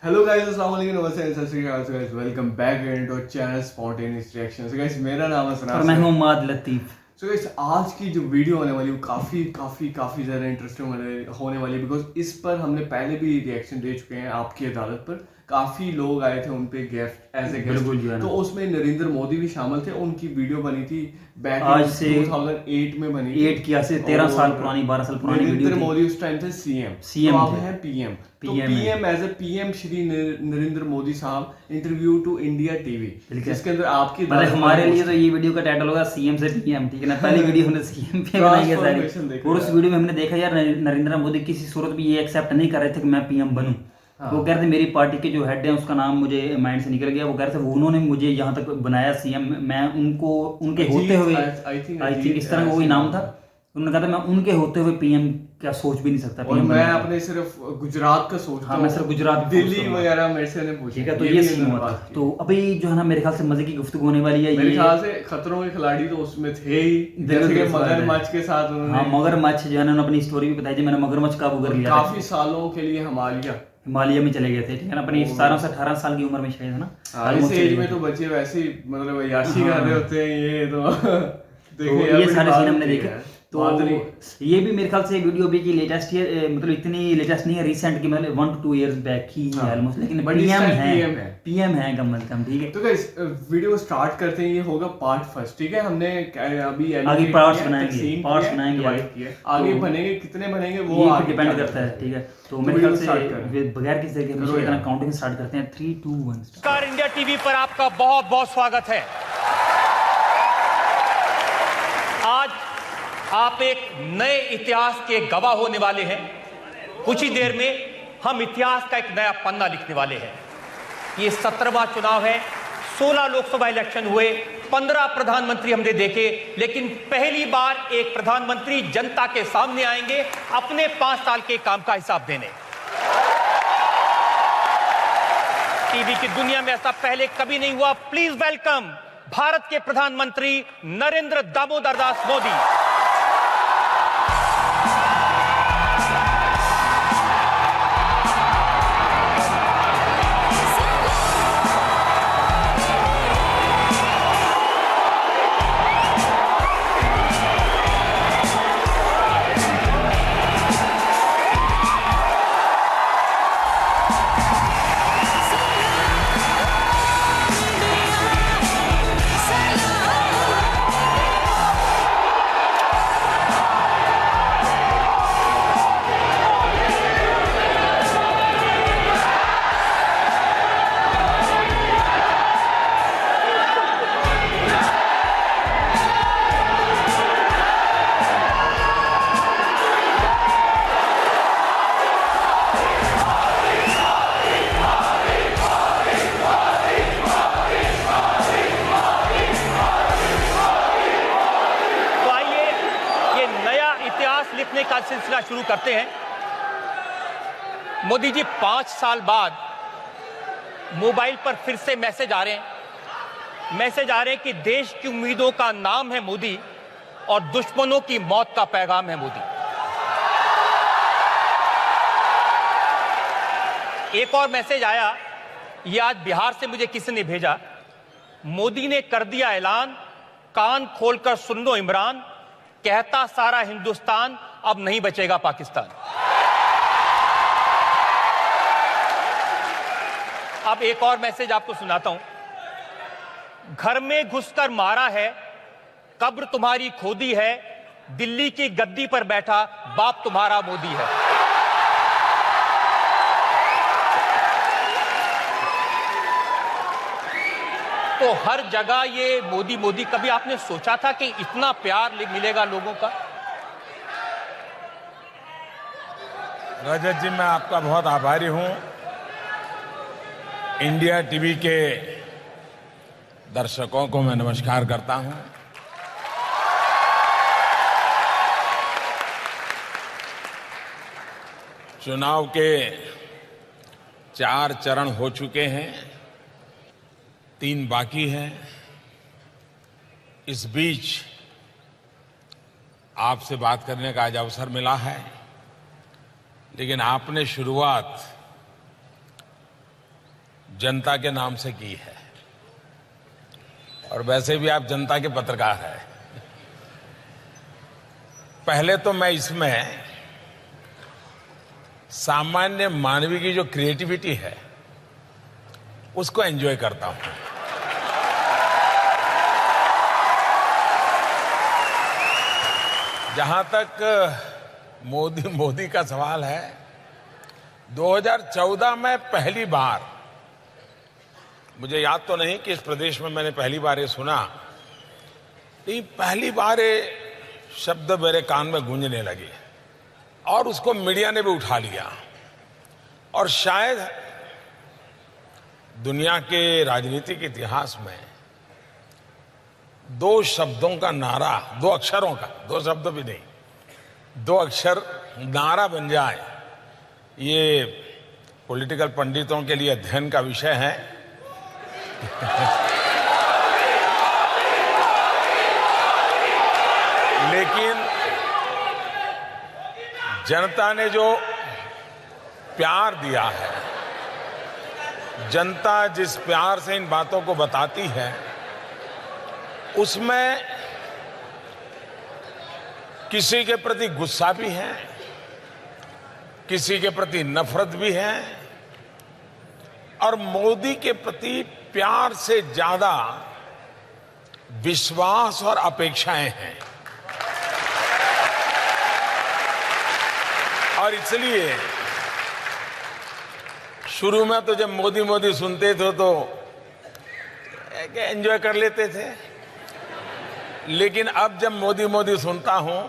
Hello guys, अस्सलाम वालेकुम, नमस्ते, सत श्री अकाल guys, welcome back into channel spontaneous reaction. So guys, मेरा नाम है सनास और मैं हूं माद लतीफ। सो गाइस, आज की जो वीडियो होने वाली है वो काफ़ी ज़्यादा इंटरेस्टिंग होने वाली है, बिकॉज इस पर हमने पहले भी रिएक्शन दे चुके हैं आपकी अदालत पर। काफ़ी लोग आए थे उन पे गेस्ट, एज ए बिल्कुल जो है गेस्ट, ना, तो उसमें नरेंद्र मोदी भी शामिल थे। उनकी वीडियो बनी थी बैक आज इन से 2008 में बनी थी। 8 की आज से 13 साल और पुरानी 12 साल पुरानी वीडियो नरेंद्र थी। मोदी उस टाइम थे सीएम, तो सीएम अब थे, हैं पीएम। तो पीएम है। PM as a PM Shri Narendra Modi sahab interview to India TV, जिसके अंदर आपकी मतलब हमारे लिए तो ये वीडियो का टाइटल होगा सीएम से पीएम, ठीक है ना। पहली वीडियो हमने सीएम पे बनाई है सारी, और उस वीडियो में हमने देखा यार नरेंद्र मोदी किसी सूरत में ये एक्सेप्ट नहीं कर रहे थे कि मैं पीएम बनूं। वो कह रहे थे मेरी पार्टी के जो हेड है उसका नाम मुझे माइंड से निकल गया। वो कह रहे थे उन्होंने मुझे यहाँ तक बनाया सीएम, मैं उनको उनके होते हुए आई थिंक इस तरह का कोई नाम था। उन्होंने कहा था मैं उनके होते हुए पीएम क्या सोच भी नहीं सकता। और मैं अपने सिर्फ गुजरात का सोचता हूं। हाँ, मैं सिर्फ गुजरात, दिल्ली वगैरह मेरे से नहीं पूछा। ठीक है, तो ये सीन हुआ था। तो अभी जो है ना, मेरे ख्याल से मजे की गुफ्तगू होने वाली है। मेरे ख्याल से खतरों के खिलाड़ी तो उसमें थे ही, जैसे कि मगरमच्छ के साथ उन्होंने। हाँ, मगरमच्छ जो है ना, उन्होंने अपनी स्टोरी भी बताई थी, मैंने मगरमच्छ काबू कर लिया। काफी सालों के लिए हिमालय में चले गए थे, ठीक है ना, अपनी 17 से 18 साल की उम्र में शायद, है ना। इस एज में तो बच्चे वैसे ही मतलब याशी कर रहे होते हैं ये तो देखिए ये सारे सीन हमने देखे। तो ये भी मेरे ख्याल से वीडियो भी की लेटेस्ट है, मतलब इतनी लेटेस्ट नहीं है, रिसेंट की, मतलब 1 to 2 years बैक ही है ऑलमोस्ट, लेकिन पीएम है कम से कम, ठीक है। तो गाइस वीडियो स्टार्ट करते हैं। ये होगा पार्ट फर्स्ट, ठीक है। हमने अभी आगे पार्ट्स बनाएंगे, आगे बनेंगे, कितने बनेंगे वो ये डिपेंड करता है, ठीक है। तो मेरे ख्याल से बगैर किसी तरीके के इतना काउंटिंग स्टार्ट करते हैं। 3 2 1 स्टार इंडिया टीवी पर आपका बहुत बहुत स्वागत है। आज आप एक नए इतिहास के गवाह होने वाले हैं। कुछ ही देर में हम इतिहास का एक नया पन्ना लिखने वाले हैं। ये 17वां चुनाव है। 16 लोकसभा इलेक्शन हुए, 15 प्रधानमंत्री हमने देखे, लेकिन पहली बार एक प्रधानमंत्री जनता के सामने आएंगे अपने 5 साल के काम का हिसाब देने। टीवी की दुनिया में ऐसा पहले कभी नहीं हुआ। प्लीज वेलकम भारत के प्रधानमंत्री नरेंद्र दामोदर दास मोदी। लिखने का सिलसिला शुरू करते हैं। मोदी जी, 5 साल बाद मोबाइल पर फिर से मैसेज आ रहे हैं कि देश की उम्मीदों का नाम है मोदी और दुश्मनों की मौत का पैगाम है मोदी। एक और मैसेज आया, ये आज बिहार से मुझे किसी ने भेजा। मोदी ने कर दिया ऐलान, कान खोलकर सुन लो इमरान, कहता सारा हिंदुस्तान अब नहीं बचेगा पाकिस्तान। अब एक और मैसेज आपको सुनाता हूं। घर में घुसकर मारा है, कब्र तुम्हारी खोदी है, दिल्ली की गद्दी पर बैठा बाप तुम्हारा मोदी है। तो हर जगह ये मोदी मोदी। कभी आपने सोचा था कि इतना प्यार मिलेगा लोगों का? रजत जी, मैं आपका बहुत आभारी हूं। इंडिया टीवी के दर्शकों को मैं नमस्कार करता हूं। चुनाव के 4 चरण हो चुके हैं, 3 बाकी हैं। इस बीच आपसे बात करने का आज अवसर मिला है, लेकिन आपने शुरुआत जनता के नाम से की है, और वैसे भी आप जनता के पत्रकार हैं। पहले तो मैं इसमें सामान्य मानवीय की जो क्रिएटिविटी है उसको एंजॉय करता हूं। जहां तक मोदी का सवाल है, 2014 में पहली बार, मुझे याद तो नहीं कि इस प्रदेश में मैंने पहली बार ये सुना, लेकिन पहली बार ये शब्द मेरे कान में गूंजने लगे और उसको मीडिया ने भी उठा लिया। और शायद दुनिया के राजनीतिक इतिहास में दो शब्दों का नारा, दो अक्षरों का, दो शब्द भी नहीं, दो अक्षर नारा बन जाए, ये पॉलिटिकल पंडितों के लिए अध्ययन का विषय है। लेकिन जनता ने जो प्यार दिया है, जनता जिस प्यार से इन बातों को बताती है, उसमें किसी के प्रति गुस्सा भी है, किसी के प्रति नफरत भी है, और मोदी के प्रति प्यार से ज्यादा विश्वास और अपेक्षाएं हैं। और इसलिए शुरू में तो जब मोदी सुनते थे तो एंजॉय कर लेते थे, लेकिन अब जब मोदी सुनता हूं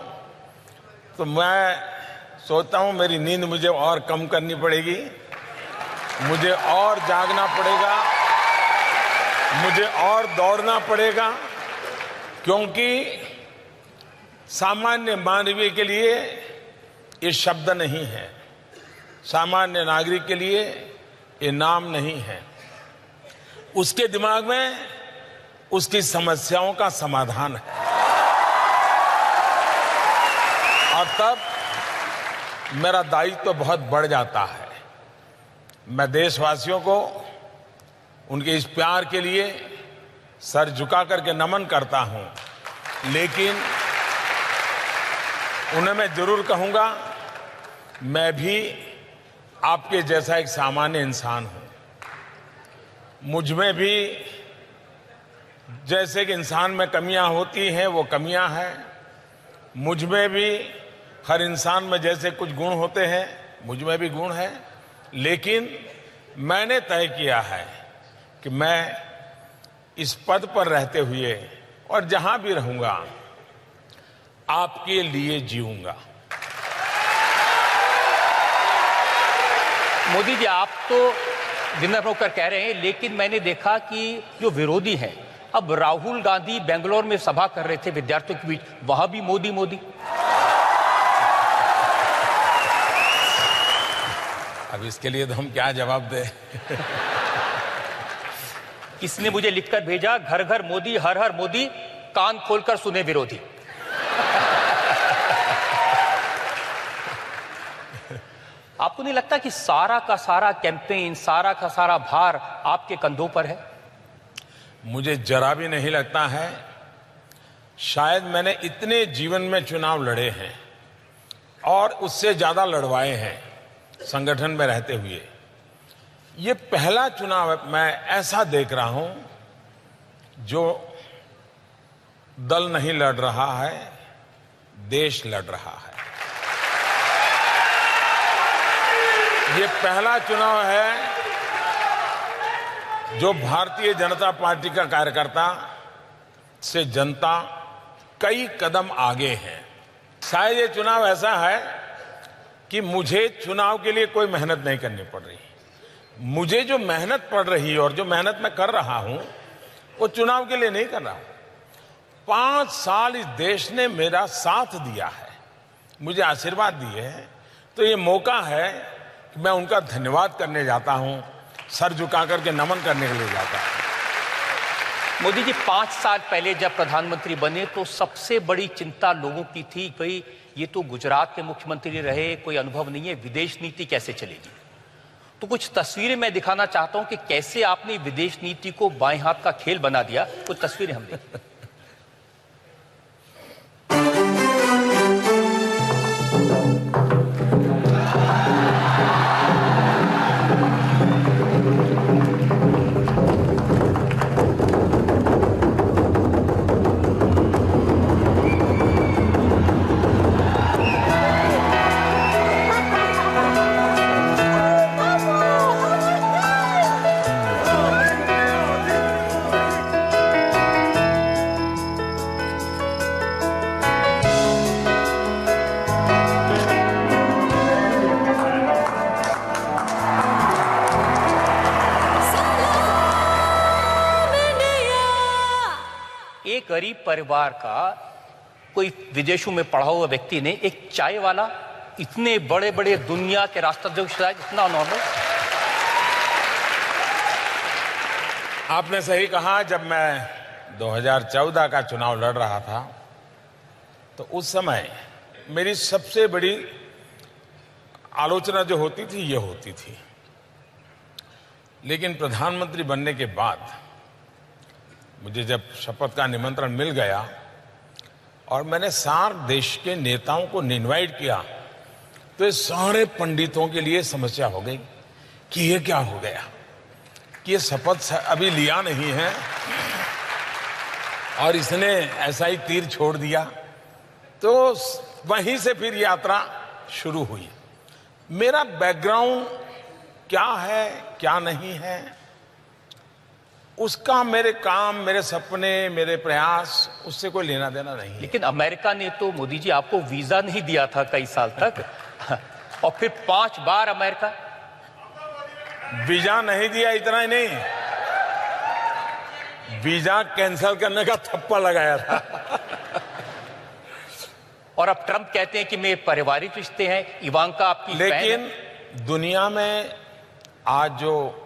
तो मैं सोचता हूं मेरी नींद मुझे और कम करनी पड़ेगी, मुझे और जागना पड़ेगा, मुझे और दौड़ना पड़ेगा, क्योंकि सामान्य मानवीय के लिए ये शब्द नहीं है, सामान्य नागरिक के लिए ये नाम नहीं है। उसके दिमाग में उसकी समस्याओं का समाधान है। और तब मेरा दायित्व तो बहुत बढ़ जाता है। मैं देशवासियों को उनके इस प्यार के लिए सर झुका करके नमन करता हूं, लेकिन उन्हें मैं जरूर कहूंगा, मैं भी आपके जैसा एक सामान्य इंसान हूं। मुझ में भी जैसे कि इंसान में कमियां होती हैं, वो कमियां हैं। मुझ में भी हर इंसान में जैसे कुछ गुण होते हैं, मुझ में भी गुण हैं, लेकिन मैंने तय किया है कि मैं इस पद पर रहते हुए और जहां भी रहूंगा आपके लिए जीऊंगा। मोदी जी, आप तो विनम्र होकर कह रहे हैं, लेकिन मैंने देखा कि जो विरोधी हैं, अब राहुल गांधी बेंगलोर में सभा कर रहे थे विद्यार्थियों के बीच, वहां भी मोदी। अब इसके लिए तो हम क्या जवाब दें? किसने मुझे लिखकर भेजा, घर घर मोदी, हर हर मोदी, कान खोलकर सुने विरोधी। आपको नहीं लगता कि सारा का सारा कैंपेन, सारा का सारा भार आपके कंधों पर है? मुझे जरा भी नहीं लगता है। शायद मैंने इतने जीवन में चुनाव लड़े हैं और उससे ज्यादा लड़वाए हैं संगठन में रहते हुए। ये पहला चुनाव मैं ऐसा देख रहा हूं जो दल नहीं लड़ रहा है, देश लड़ रहा है। ये पहला चुनाव है जो भारतीय जनता पार्टी का कार्यकर्ता से जनता कई कदम आगे है। शायद ये चुनाव ऐसा है कि मुझे चुनाव के लिए कोई मेहनत नहीं करनी पड़ रही। मुझे जो मेहनत पड़ रही है और जो मेहनत मैं कर रहा हूं, वो चुनाव के लिए नहीं कर रहा हूं। 5 साल इस देश ने मेरा साथ दिया है, मुझे आशीर्वाद दिए हैं, तो ये मौका है कि मैं उनका धन्यवाद करने जाता हूं, सर झुका करके नमन करने के लिए जाता हूं। मोदी जी, 5 साल पहले जब प्रधानमंत्री बने तो सबसे बड़ी चिंता लोगों की थी, भाई ये तो गुजरात के मुख्यमंत्री रहे, कोई अनुभव नहीं है, विदेश नीति कैसे चलेगी। तो कुछ तस्वीरें मैं दिखाना चाहता हूं कि कैसे आपने विदेश नीति को बाएं हाथ का खेल बना दिया। कुछ तस्वीरें हम देखें। एक गरीब परिवार का कोई विदेशों में पढ़ा हुआ व्यक्ति ने एक चाय वाला इतने बड़े बड़े दुनिया के राष्ट्राध्यक्ष इतना नॉर्मल। आपने सही कहा। जब मैं 2014 का चुनाव लड़ रहा था तो उस समय मेरी सबसे बड़ी आलोचना जो होती थी ये होती थी, लेकिन प्रधानमंत्री बनने के बाद मुझे जब शपथ का निमंत्रण मिल गया और मैंने सार्क देश के नेताओं को इनवाइट किया तो ये सारे पंडितों के लिए समस्या हो गई कि ये क्या हो गया कि ये शपथ अभी लिया नहीं है और इसने ऐसा ही तीर छोड़ दिया। तो वहीं से फिर यात्रा शुरू हुई। मेरा बैकग्राउंड क्या है क्या नहीं है उसका मेरे काम, मेरे सपने, मेरे प्रयास उससे कोई लेना देना नहीं है। लेकिन अमेरिका ने तो मोदी जी आपको वीजा नहीं दिया था कई साल तक और फिर 5 बार अमेरिका वीजा नहीं दिया। इतना ही नहीं, वीजा कैंसिल करने का थप्पा लगाया था। और अब ट्रंप कहते हैं कि मेरे पारिवारिक रिश्ते हैं, इवांका आपकी बहन है। लेकिन दुनिया में आज जो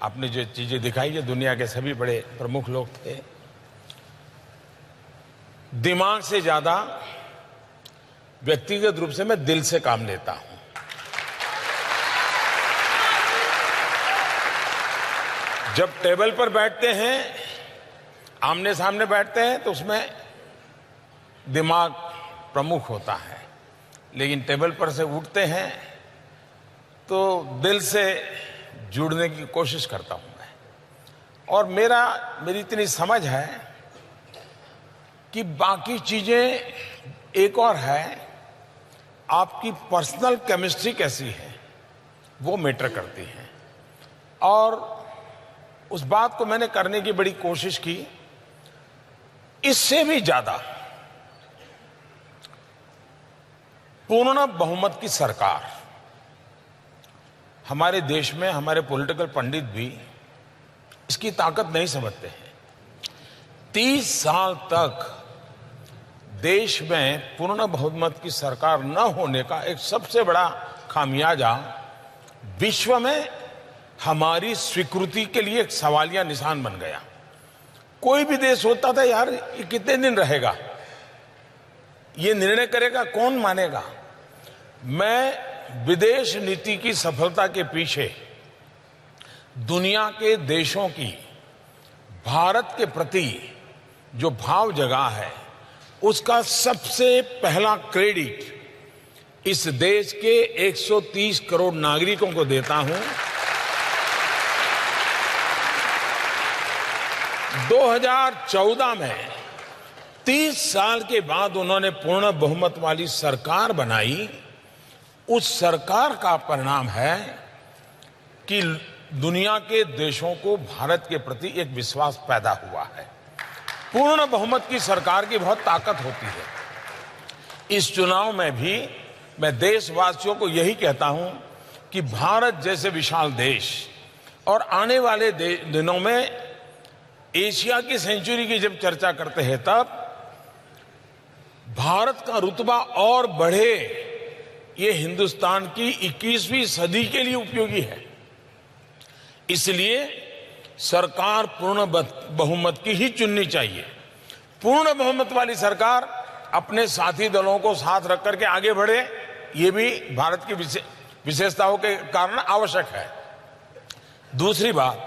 आपने जो चीजें दिखाई है, दुनिया के सभी बड़े प्रमुख लोग थे। दिमाग से ज्यादा व्यक्तिगत रूप से मैं दिल से काम लेता हूं। जब टेबल पर बैठते हैं, आमने सामने बैठते हैं तो उसमें दिमाग प्रमुख होता है, लेकिन टेबल पर से उठते हैं तो दिल से जुड़ने की कोशिश करता हूं मैं। और मेरी इतनी समझ है कि बाकी चीजें एक और है, आपकी पर्सनल केमिस्ट्री कैसी है वो मैटर करती है। और उस बात को मैंने करने की बड़ी कोशिश की। इससे भी ज्यादा पूर्ण बहुमत की सरकार हमारे देश में, हमारे पॉलिटिकल पंडित भी इसकी ताकत नहीं समझते हैं। 30 साल तक देश में पूर्ण बहुमत की सरकार न होने का एक सबसे बड़ा खामियाजा विश्व में हमारी स्वीकृति के लिए एक सवालिया निशान बन गया। कोई भी देश होता था, यार ये कितने दिन रहेगा, ये निर्णय करेगा कौन, मानेगा। मैं विदेश नीति की सफलता के पीछे दुनिया के देशों की भारत के प्रति जो भाव जगा है उसका सबसे पहला क्रेडिट इस देश के 130 करोड़ नागरिकों को देता हूं। 2014 में 30 साल के बाद उन्होंने पूर्ण बहुमत वाली सरकार बनाई। उस सरकार का परिणाम है कि दुनिया के देशों को भारत के प्रति एक विश्वास पैदा हुआ है। पूर्ण बहुमत की सरकार की बहुत ताकत होती है। इस चुनाव में भी मैं देशवासियों को यही कहता हूं कि भारत जैसे विशाल देश और आने वाले दिनों में एशिया की सेंचुरी की जब चर्चा करते हैं तब भारत का रुतबा और बढ़े, ये हिंदुस्तान की 21वीं सदी के लिए उपयोगी है। इसलिए सरकार पूर्ण बहुमत की ही चुननी चाहिए। पूर्ण बहुमत वाली सरकार अपने साथी दलों को साथ रख करके आगे बढ़े, ये भी भारत की विशेषताओं के कारण आवश्यक है। दूसरी बात,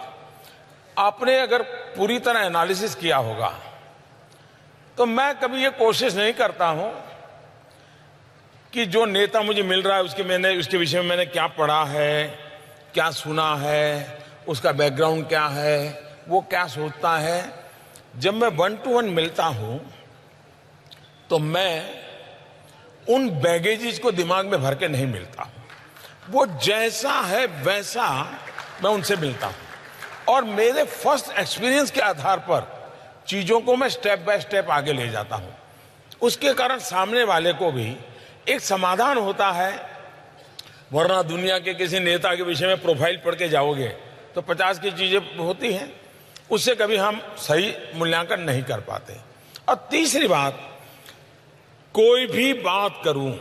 आपने अगर पूरी तरह एनालिसिस किया होगा तो मैं कभी ये कोशिश नहीं करता हूं कि जो नेता मुझे मिल रहा है उसके विषय में मैंने क्या पढ़ा है, क्या सुना है, उसका बैकग्राउंड क्या है, वो क्या सोचता है। जब मैं 1 to 1 मिलता हूं तो मैं उन बैगेजेस को दिमाग में भर के नहीं मिलता हूं। वो जैसा है वैसा मैं उनसे मिलता हूं और मेरे फर्स्ट एक्सपीरियंस के आधार पर चीजों को मैं स्टेप बाय स्टेप आगे ले जाता हूं। उसके कारण सामने वाले को भी एक समाधान होता है। वरना दुनिया के किसी नेता के विषय में प्रोफाइल पढ़ के जाओगे तो 50 की चीजें होती हैं, उससे कभी हम सही मूल्यांकन नहीं कर पाते। और तीसरी बात, कोई भी बात करूं,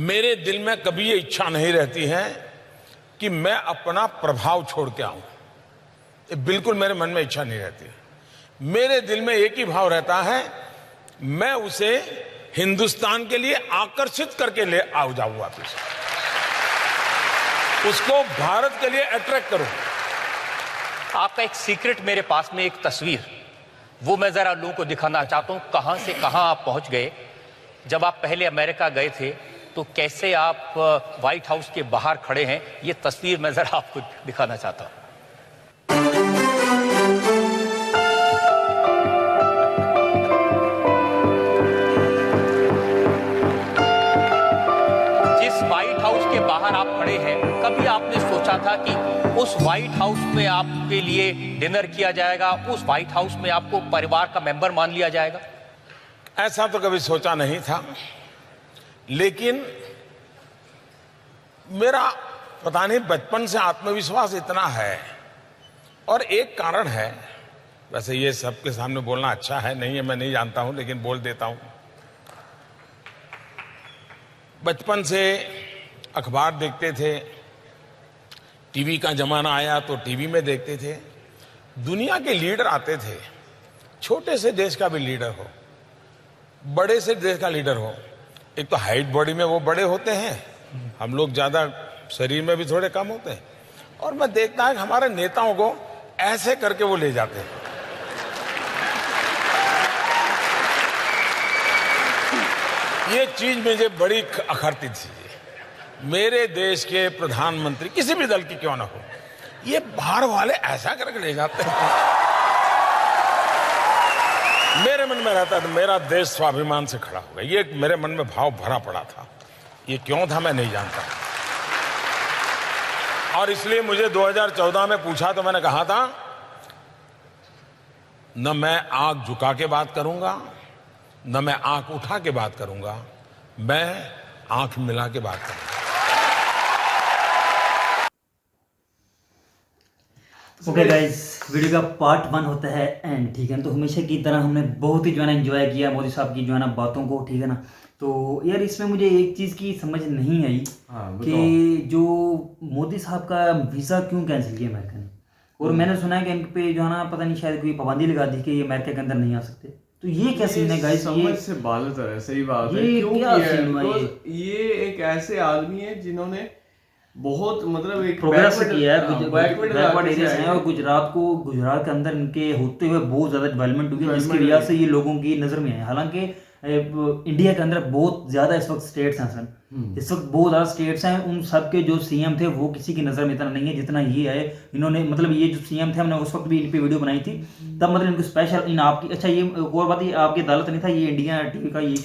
मेरे दिल में कभी ये इच्छा नहीं रहती है कि मैं अपना प्रभाव छोड़ के आऊं। ये बिल्कुल मेरे मन में इच्छा नहीं रहती। मेरे दिल में एक ही भाव रहता है, मैं उसे हिंदुस्तान के लिए आकर्षित करके ले जाऊं वापस, उसको भारत के लिए अट्रैक्ट करूं। आपका एक सीक्रेट मेरे पास में, एक तस्वीर, वो मैं जरा लोगों को दिखाना चाहता हूं। कहां से कहां आप पहुंच गए। जब आप पहले अमेरिका गए थे तो कैसे आप व्हाइट हाउस के बाहर खड़े हैं, ये तस्वीर मैं जरा आपको दिखाना चाहता हूं। जिस व्हाइट हाउस के बाहर आप खड़े हैं, कभी आपने सोचा था कि उस व्हाइट हाउस में आपके लिए डिनर किया जाएगा, उस व्हाइट हाउस में आपको परिवार का मेंबर मान लिया जाएगा? ऐसा तो कभी सोचा नहीं था, लेकिन मेरा पता नहीं बचपन से आत्मविश्वास इतना है। और एक कारण है, वैसे ये सबके सामने बोलना अच्छा है नहीं है मैं नहीं जानता हूं, लेकिन बोल देता हूं। बचपन से अखबार देखते थे, टीवी का जमाना आया तो टीवी में देखते थे। दुनिया के लीडर आते थे, छोटे से देश का भी लीडर हो, बड़े से देश का लीडर हो। एक तो हाइट बॉडी में वो बड़े होते हैं, हम लोग ज्यादा शरीर में भी थोड़े कम होते हैं। और मैं देखता है कि हमारे नेताओं को ऐसे करके वो ले जाते हैं। ये चीज मुझे बड़ी अखरती थी। मेरे देश के प्रधानमंत्री किसी भी दल की क्यों ना हो, ये बाहर वाले ऐसा करके ले जाते हैं। मेरे मन में रहता था मेरा देश स्वाभिमान से खड़ा होगा। ये मेरे मन में भाव भरा पड़ा था। ये क्यों था मैं नहीं जानता। और इसलिए मुझे 2014 में पूछा तो मैंने कहा था, न मैं आंख झुका के बात करूंगा, न मैं आंख उठा के बात करूंगा, मैं आंख मिला के बात करूंगा। ओके गाइस, वीडियो का पार्ट 1 होता है एंड, ठीक है। तो हमेशा की तरह हमने बहुत ही जो है ना एंजॉय किया मोदी साहब की जो है ना बातों को, ठीक है ना। तो यार इसमें मुझे एक चीज़ की समझ नहीं आई कि जो मोदी साहब का वीज़ा क्यों कैंसिल किया अमेरिका ने। और मैंने सुना है कि इन पे जो है ना पता नहीं शायद कोई पाबंदी लगा दी कि ये अमेरिका के अंदर नहीं आ सकते। तो ये क्या सीन है गाइस? समझ से बालतर है, सही बात है। ये क्यों क्या किया सीन है? ये एक ऐसे आदमी है जिन्होंने बहुत मतलब एक प्रोग्रेस किया है, बैकवर्ड एरिया है। और गुजरात के अंदर इनके होते हुए बहुत ज्यादा डेवलपमेंट हुई है, जिसकी वजह से ये लोगों की नजर में है। हालांकि इंडिया के अंदर बहुत ज्यादा इस वक्त स्टेट्स हैं सर, इस वक्त बहुत ज्यादा स्टेट्स हैं। उन सब के जो सीएम थे वो किसी की नजर में इतना नहीं है जितना ये है। इन्होंने मतलब ये जो सीएम थे, हमने उस वक्त भी इन पे वीडियो बनाई थी, तब मतलब इनको स्पेशल इन आपकी, अच्छा ये और बात, ये आपकी अदालत नहीं था, ये इंडिया टीवी का ये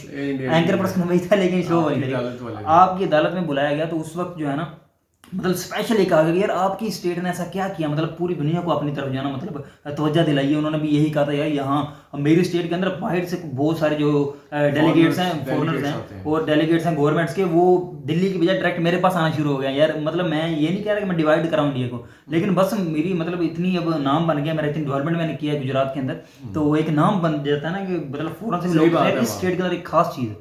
एंकर पर्सन वही था, लेकिन शो वही था। आपकी अदालत में बुलाया गया तो उस वक्त जो है ना मतलब स्पेशली कहा गया यार आपकी स्टेट ने ऐसा क्या किया, मतलब पूरी दुनिया को अपनी तरफ जाना मतलब तवज्जो दिलाई है। उन्होंने भी यही कहा था यार यहाँ मेरी स्टेट के अंदर बाहर से बहुत सारे जो डेलीगेट्स हैं, फॉरेनर्स हैं और डेलीगेट्स हैं गवर्नमेंट्स के, वो दिल्ली की बजाय डायरेक्ट मेरे पास आना शुरू हो गया। यार मतलब मैं ये नहीं कह रहा कि मैं डिवाइड कराऊं इंडिया को, लेकिन बस मेरी मतलब इतनी अब नाम बन गया, मेरा इतनी डेवलपमेंट मैंने किया है गुजरात के अंदर, तो एक नाम बन जाता है ना कि मतलब फॉरेन से लोग इस स्टेट के अंदर एक खास चीज है।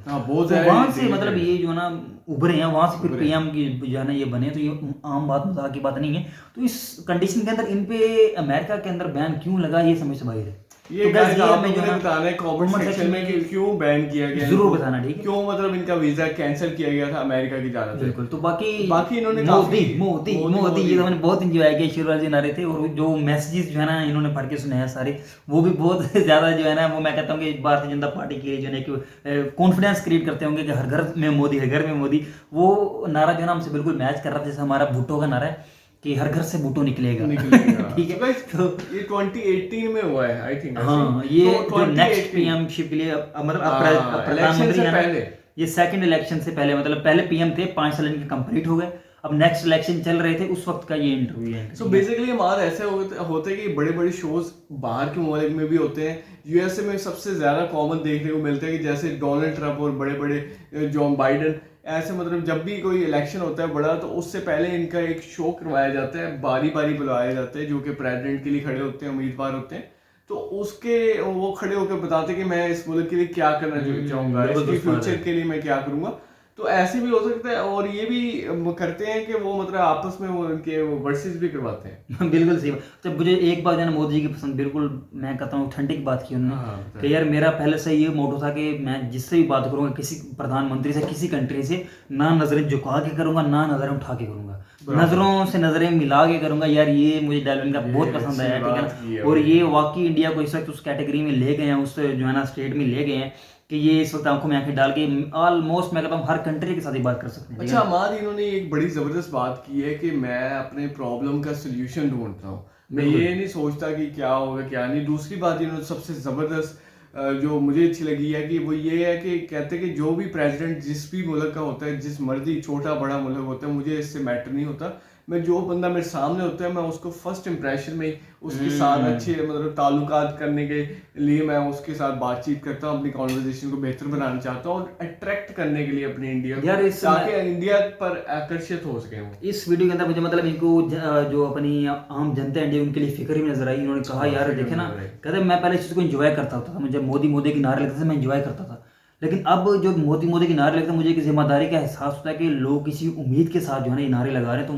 वहां से मतलब ये जो ना उभरे हैं, वहां से फिर पीएम की जो है ना ये बने, तो ये आम बात मजाक की बात नहीं है। तो इस कंडीशन के अंदर इन पे अमेरिका के अंदर बैन क्यों लगा, ये समझ से बाहर है। ये तो guys, guys ये आप हमें जो लोगों है ने बताना है कमेंट comment सेक्शन section में कि में क्यों बैन किया गया जरूर इनको, बताना, ठीक है? क्यों मतलब इनका वीजा कैंसिल किया गया था अमेरिका की जाना से। बिल्कुल। तो बाकी इन्होंने मोदी काफी मोदी मोदी ये तो मैंने बहुत इंजॉय किया, शिवराज जी नारे थे, और जो मैसेजेस जो है ना इन्होंने पढ़ के सुनाया सारे, वो भी बहुत ज्यादा जो है ना, वो मैं कहता हूँ कि भारतीय जनता पार्टी के लिए जो है कि कॉन्फिडेंस क्रिएट करते होंगे कि हर घर में मोदी है, घर में मोदी। वो नारा जो है ना हमसे बिल्कुल मैच कर रहा था, जैसे हमारा भुट्टो का नारा है कि हर घर से भुट्टो निकलेगा। ठीक है, तो ये 2018 में हुआ है आई थिंक। हाँ, ये तो जो नेक्स्ट 2018 पीएमशिप के लिए मतलब इलेक्शन प्रधानमंत्री से है ना, पहले, ये सेकंड इलेक्शन से पहले, मतलब पहले पीएम थे, 5 साल इनके कंप्लीट हो गए, अब नेक्स्ट इलेक्शन चल रहे थे, उस वक्त का ये इंटरव्यू है। सो बेसिकली हमारे ऐसे होते हैं कि बड़े बड़े शोज बाहर के मुल्क में भी होते हैं। यूएसए में सबसे ज्यादा कॉमन देखने को मिलता है कि जैसे डोनाल्ड ट्रंप और बड़े बड़े जो बाइडन, ऐसे मतलब जब भी कोई इलेक्शन होता है बड़ा, तो उससे पहले इनका एक शो करवाया जाता है, बारी बारी बुलाया जाता है, जो कि प्रेसिडेंट के लिए खड़े होते हैं, उम्मीदवार होते हैं। तो उसके वो खड़े होकर बताते हैं कि मैं इस मुल्क के लिए क्या करना चाहूंगा, इसके फ्यूचर के लिए मैं क्या करूंगा। तो ऐसे भी हो सकता है, और ये भी करते हैं कि वो मतलब आपस में वो उनके वर्सेस भी करवाते हैं। बिल्कुल सही बात। तो मुझे एक बात है ना मोदी जी की पसंद, बिल्कुल मैं कहता हूँ ऑथेंटिक बात की उन्होंने, हाँ, कि यार मेरा पहले से ये मोटो था कि मैं जिससे भी बात करूंगा, किसी प्रधानमंत्री से, किसी कंट्री से, ना नजरें झुका के करूंगा, ना नजरें उठा के करूंगा, नजरों से नजरें मिला के करूंगा। यार ये मुझे डायलॉग इनका बहुत पसंद आया, ठीक है ना। और ये वाकई इंडिया को इस वक्त उस कैटेगरी में ले गए हैं, उस जो है ना स्टेट में ले गए हैं कि ये इस वक्त आंखों में आंखें डाल के ऑलमोस्ट मैं कहता हूँ हर कंट्री के साथ ही बात कर सकते हैं। अच्छा, हमारी इन्होंने एक बड़ी जबरदस्त बात की है कि मैं अपने प्रॉब्लम का सोल्यूशन ढूंढता हूँ, मैं ये नहीं सोचता कि क्या होगा क्या नहीं। दूसरी बात इन्होंने सबसे जबरदस्त जो मुझे अच्छी लगी है कि वो ये है कि कहते हैं कि जो भी प्रेसिडेंट जिस भी मुल्क का होता है, जिस मर्जी छोटा बड़ा मुल्क होता है, मुझे इससे मैटर नहीं होता। मैं जो बंदा मेरे सामने होता है, मैं उसको फर्स्ट इंप्रेशन में ही उसके साथ अच्छे मतलब ताल्लुकात करने के लिए मैं उसके साथ बातचीत करता हूँ, अपनी कॉन्वर्जेशन को बेहतर बनाना चाहता हूँ और अट्रैक्ट करने के लिए अपने इंडिया यार को, इस ताकि इंडिया पर आकर्षित हो सके वो। इस वीडियो के अंदर मुझे मतलब इनको जो अपनी आम जनता इंडिया उनके लिए फिक्र भी नजर आई। इन्होंने कहा यार देखे ना, कहते मैं पहले इस चीज को एंजॉय करता था, मुझे मोदी मोदी के नारे लगते थे, मैं एंजॉय करता था, लेकिन अब जो मोदी मोदी के नारे लगते हैं, मुझे एक जिम्मेदारी का एहसास होता है कि लोग किसी उम्मीद के साथ जो है ना ये नारे लगा रहे हैं, तो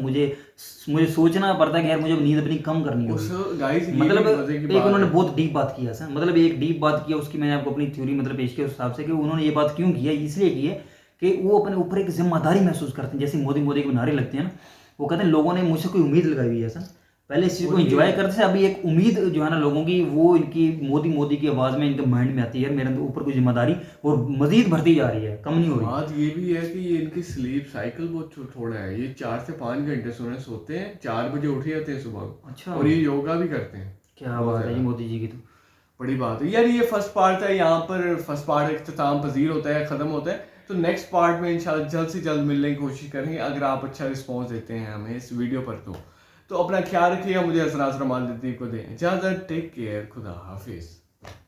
मुझे सोचना पड़ता है कि यार मुझे नींद अपनी कम करनी होगी। मतलब एक उन्होंने बहुत डीप बात किया सर, मतलब एक डीप बात किया, उसकी मैंने आपको अपनी थ्योरी मतलब पेश किया उस हिसाब से कि उन्होंने ये बात क्यों किया, इसलिए की है कि वो अपने ऊपर एक जिम्मेदारी महसूस करते हैं। जैसे मोदी मोदी के नारे लगते हैं ना, वो कहते हैं लोगों ने मुझसे कोई उम्मीद लगाई हुई है सर, पहले इस चीज को एंजॉय करते थे, अभी एक उम्मीद जो है ना लोगों की, वो इनकी मोदी मोदी की आवाज में इनके माइंड में आती है, मेरे ऊपर कोई जिम्मेदारी और मजीद बढ़ती जा रही है, कम नहीं हो रही। बात ये भी है कि ये इनकी स्लीप साइकिल बहुत थोड़ा है, ये 4 से 5 घंटे सोते हैं, 4 बजे उठ जाते हैं सुबह। अच्छा, और ये योगा भी करते हैं। क्या बात है जी मोदी जी की, तो बड़ी बात है यार। ये फर्स्ट पार्ट है, यहाँ पर फर्स्ट पार्ट इख्तिताम पजीर होता है, खत्म होता है। तो नेक्स्ट पार्ट में इंशाल्लाह जल्द से जल्द मिलने की कोशिश करेंगे, अगर आप अच्छा रिस्पॉन्स देते हैं हमें इस वीडियो पर। तो अपना ख्याल रखिएगा, मुझे हसनात रमाल को दें इजाज़त, टेक केयर, खुदा हाफिज़।